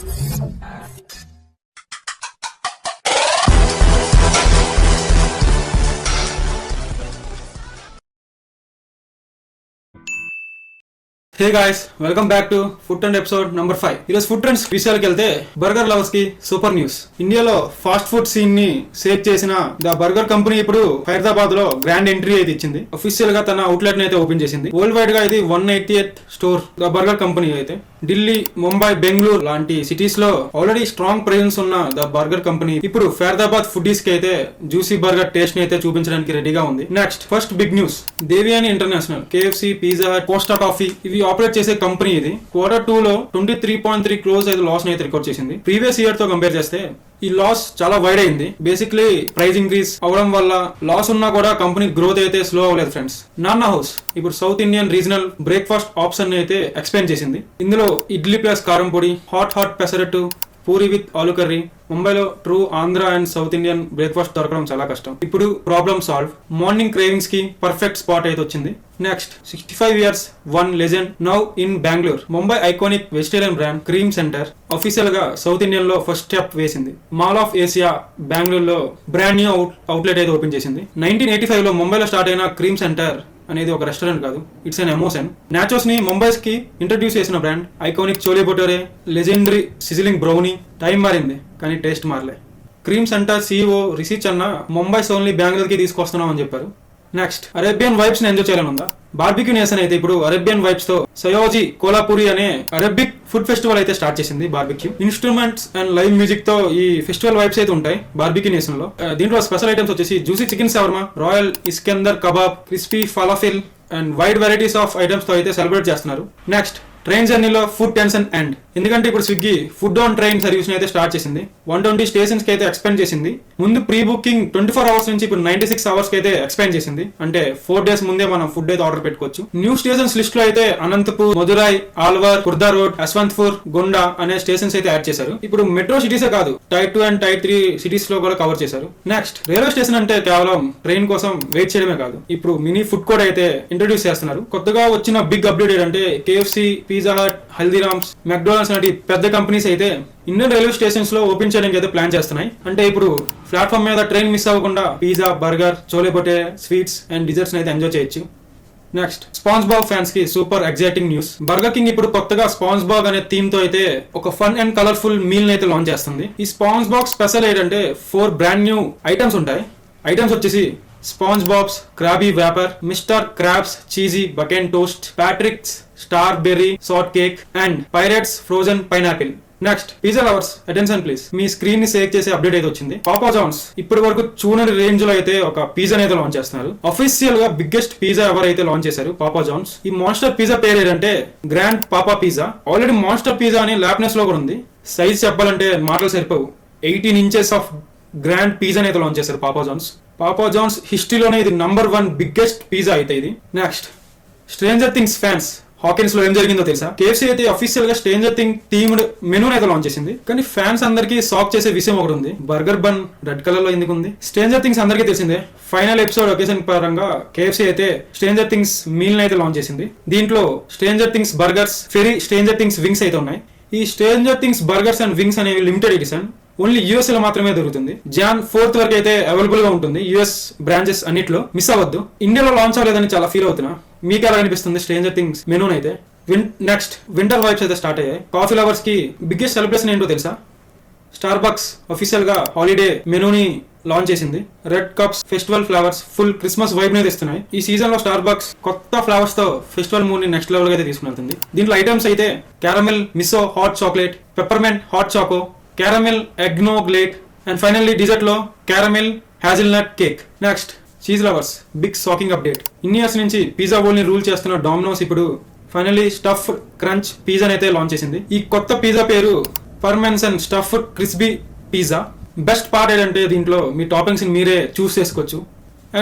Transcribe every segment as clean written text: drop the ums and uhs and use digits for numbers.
Hey guys, welcome back to food trend episode number 5. ఈరోజు food trends విషయాలకు వెళ్తే burger lovers కి super news. ఇండియాలో ఫాస్ట్ ఫుడ్ సీన్ ని సేవ్ చేసిన ద బర్గర్ కంపెనీ ఇప్పుడు హైదరాబాద్ లో గ్రాండ్ ఎంట్రీ అయితే ఇచ్చింది. అఫీషియల్ గా తన అవుట్లెట్ ని అయితే ఓపెన్ చేసింది. వరల్డ్ వైడ్ గా ఇది 188 స్టోర్ ద బర్గర్ కంపెనీ అయితే ఢిల్లీ, ముంబై, బెంగళూరు లాంటి సిటీస్ లో ఆల్రెడీ స్ట్రాంగ్ ప్రెజెన్స్ ఉన్న ద బర్గర్ కంపెనీ ఇప్పుడు ఫైదాబాద్ ఫుడీస్ కి అయితే జ్యూసీ బర్గర్ టేస్ట్ ని అయితే చూపించడానికి రెడీగా ఉంది. Next first big news, Devyani International, KFC, Pizza Hut, Costa Coffee ఇవి ఆపరేట్ చేసే కంపెనీ ఇది Q2 లో 23.3 crores అయితే లాస్ అయితే రికార్డ్ చేసింది. ప్రీవియస్ ఇయర్ తో కంపేర్ చేస్తే ఈ లాస్ చాలా వైడ్ అయింది. బేసిక్లీ ప్రైస్ ఇంక్రీజ్ అవడం వల్ల లాస్ ఉన్నా కూడా కంపెనీ గ్రోత్ అయితే స్లో అవ్వలేదు ఫ్రెండ్స్. నాన్నా హౌస్ ఇప్పుడు south Indian regional breakfast option అయితే ఎక్స్ప్లెయిన్ చేసింది. ఇందులో ఇడ్లీ ప్లస్ కారం పొడి, హాట్ పెసరట్టు, పూరి విత్ ఆలు కర్రీ. ముంబైలో true Andhra and south Indian breakfast దొరకడం చాలా కష్టం. ఇప్పుడు ప్రాబ్లమ్ సాల్వ్. మార్నింగ్ క్రేవింగ్స్ కి పర్ఫెక్ట్ స్పాట్ అయితే వచ్చింది. Next 65 years one legend now in Bengaluru. Mumbai iconic vegetarian brand cream centre official గా సౌత్ ఇండియన్ లో ఫస్ట్ స్టెప్ వేసింది. మాల్ ఆఫ్ ఏసియా బెంగళూరులో బ్రాండ్ న్యూ అవుట్లెట్ అయితే ఓపెన్ చేసింది. 1985 లో ముంబైలో స్టార్ట్ అయిన క్రీమ్ సెంటర్ అనేది ఒక రెస్టారెంట్ కాదు, ఇట్స్ అన్ ఎమోషన్. నాచోస్ ని ముంబైస్ కి ఇంట్రడ్యూస్ చేసిన brand iconic chole bhature, legendary sizzling brownie. Time మారింది కానీ టేస్ట్ మారలే. Cream Centre CEO Rishi Channa Mumbai's only బెంగళూరుకి తీసుకొస్తున్నాం అని చెప్పారు. నెక్స్ట్ అరేబియన్ వైబ్స్ ని ఎంజాయ్ చేయాలని ఉందా? బార్బిక్యూ నేషన్ అయితే ఇప్పుడు అరేబియన్ వైబ్స్ తో సయోజీ కోలాపూరి అనే అరబిక్ ఫుడ్ ఫెస్టివల్ అయితే స్టార్ట్ చేసింది. Barbecue instruments and live music తో ఈ ఫెస్టివల్ వైబ్స్ అయితే ఉంటాయి బార్బిక్యూ నేషన్ లో. దీంట్లో స్పెషల్ ఐటమ్స్ వచ్చేసి juicy chicken shawarma, royal iskender kebab, crispy falafel and wide varieties of items తో అయితే సెలబ్రేట్ చేస్తున్నారు. నెక్స్ట్ ట్రైన్ జర్నీలో ఫుడ్ టెన్షన్ ఎండ్. ఎందుకంటే ఇప్పుడు Swiggy food on train service అయితే స్టార్ట్ చేసింది. 120 స్టేషన్స్ కి అయితే ఎక్స్పెండ్ చేసింది. ముందు ప్రీ బుకింగ్ 24 hours నుంచి ఇప్పుడు 96 hours కి అయితే ఎక్స్పెండ్ చేసింది. అంటే 4 days ముందే మనం ఫుడ్ అయితే ఆర్డర్ పెట్టుకోవచ్చు. న్యూ స్టేషన్స్ లిస్ట్ లో అయితే అనంతపూర్, మదురై, ఆల్వార్, కుర్దా రోడ్, యశ్వంత్పూర్, గొండా అనే స్టేషన్స్ అయితే యాడ్ చేశారు. ఇప్పుడు మెట్రో సిటీసే కాదు, Type 2 అండ్ Type 3 సిటీస్ లో కూడా కవర్ చేశారు. నెక్స్ట్ రైల్వే స్టేషన్ అంటే కేవలం ట్రైన్ కోసం వెయిట్ చేయడమే కాదు, ఇప్పుడు మినీ ఫుడ్ కోర్ట్ అయితే ఇంట్రడ్యూస్ చేస్తున్నారు. కొత్తగా వచ్చిన బిగ్ అప్డేట్ ఏంటంటే KFC, Pizza Hut, Haldiram's, McDonald's లాంటి పెద్ద కంపెనీస్ అయితే ఇండియన్ రైల్వే స్టేషన్స్ లో ఓపెన్ చేయడానికి అయితే ప్లాన్ చేస్తున్నాయి. అంటే ఇప్పుడు ప్లాట్ఫామ్ మీద ట్రైన్ మిస్ అవ్వకుండా pizza, burger, chole bhature, sweets and desserts అయితే ఎంజాయ్ చేయొచ్చు. నెక్స్ట్ స్పాంజ్ బాగ్ ఫ్యాన్స్ కి super exciting news. Burger King ఇప్పుడు కొత్తగా స్పాంజ్ బాగ్ అనే థీమ్ తో అయితే ఒక ఫన్ అండ్ కలర్ఫుల్ మీల్ అయితే లాంచ్ చేస్తుంది. ఈ స్పాంజ్ బాగ్ స్పెషల్ ఏంటంటే 4 బ్రాండ్ న్యూ ఐటమ్స్ ఉంటాయి. ఐటమ్స్ వచ్చేసి SpongeBob's Krabby Whopper, Mr Krabs cheesy bacon toast, Patrick's star berry shortcake and pirate's frozen pineapple. Next pizza lovers attention please, మీ screen ని save చేసే update అయితే వచ్చింది. పాపా Johne's ఇప్పటి వరకు చూడని రేంజ్ లో అయితే ఒక పిజ్జా అయితే లాంచ్ చేస్తున్నారు. అఫీషియల్ గా బిగ్గెస్ట్ పిజ్జా ఎవర్ అయితే లాంచ్ చేశారు పాపా జాన్స్. ఈ మాన్స్టర్ పిజ్జా పేరు ఏంటంటే గ్రాండ్ పాపా పిజ్జా. ఆల్రెడీ మాన్స్టర్ పిజ్జా అని ల్యాప్నెస్ లో కూడా ఉంది. సైజ్ చెప్పాలంటే మాటలు సరిపోవు. 18 inches ఆఫ్ గ్రాండ్ పిజ్జా అయితే లాంచ్ చేశారు పాపా జాన్స్. పాపా జాన్స్ హిస్టరీలోనే ఇది నంబర్ 1 బిగ్గెస్ట్ పిజ్జా అయితే ఇది. Next stranger things fans, Hawkins లో ఏం జరిగిందో తెలుసా? KFC అయితే అఫీషియల్ గా స్ట్రేంజర్ థింగ్ థీమ్డ్ మెనూ అయితే లాంచ్ చేసింది. కానీ ఫ్యాన్స్ అందరికీ షాక్ చేసే విషయం ఒకటి ఉంది. బర్గర్ బన్ రెడ్ కలర్ లో ఎందుకు ఉంది? స్ట్రేంజర్ థింగ్స్ అందరికీ తెలిసిందే. ఫైనల్ ఎపిసోడ్ ఒకేషన్ పరంగా KFC అయితే స్ట్రేంజర్ థింగ్స్ మీల్ అయితే లాంచ్ చేసింది. దీంట్లో stranger things burgers, fairy stranger things wings అయితే ఉన్నాయి. ఈ stranger things burgers and wings అనేవి లిమిటెడ్ ఎడిషన్, ఓన్లీ US లో మాత్రమే దొరుకుతుంది. Jan 4th వరకు అయితే అవైలబుల్ గా ఉంటుంది US బ్రాంచెస్ అన్నిట్లో. మిస్ అవ్వద్దు. ఇండియాలో లాంచ్ అవ్వలేదని చాలా ఫీల్ అవుతున్నా. మీకు ఎలా అనిపిస్తుంది స్ట్రేంజర్ థింగ్స్ మెనూ అయితే? నెక్స్ట్ వింటర్ వైబ్స్ అయితే స్టార్ట్ అయ్యాయి. కాఫీ లవర్స్ కి బిగ్గెస్ట్ సెలబ్రేషన్ ఏంటో తెలుసా? స్టార్ బక్స్ అఫీషియల్ గా హాలిడే మెనూని లాంచ్ చేసింది. Red cups festival flavours full Christmas vibe ని తెస్తున్నాయి. ఈ సీజన్ లో స్టార్ బక్స్ కొత్త ఫ్లేవర్స్ తో ఫెస్టివల్ మూడ్ ని నెక్స్ట్ లెవెల్ గా అయితే తీసుకుని. దీంట్లో ఐటమ్స్ అయితే caramel miso hot chocolate, peppermint hot choco, caramel eggnog latte and finally desert లో caramel hazelnut cake. Next cheese lovers big shocking update. ఇన్ని ఇయర్స్ నుంచి పిజ్జా వరల్డ్ ని రూల్ చేస్తున్న డామినోస్ ఇప్పుడు ఫైనల్లీ స్టఫ్ క్రంచ్ పిజ్జా అయితే launch చేసింది. ఈ కొత్త పిజ్జా పేరు parmesan stuff crispy pizza. Best part ఏంటంటే దీంట్లో మీ టాపింగ్స్ ని మీరే చూస్ చేసుకోవచ్చు.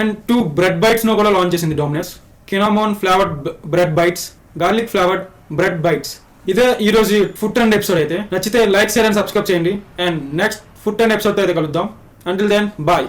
అండ్ 2 బ్రెడ్ బైట్స్ ను కూడా లాంచ్ చేసింది Domino's. Cinnamon flavoured bread bites, garlic flavoured bread bites. ఇదే ఈ రోజు ఫుడ్ ట్రెండ్ ఎపిసోడ్ అయితే. నచ్చితే లైక్, షేర్ అండ్ సబ్స్క్రైబ్ చేయండి. And next food trend episode అయితే కలుద్దాం. Until then bye.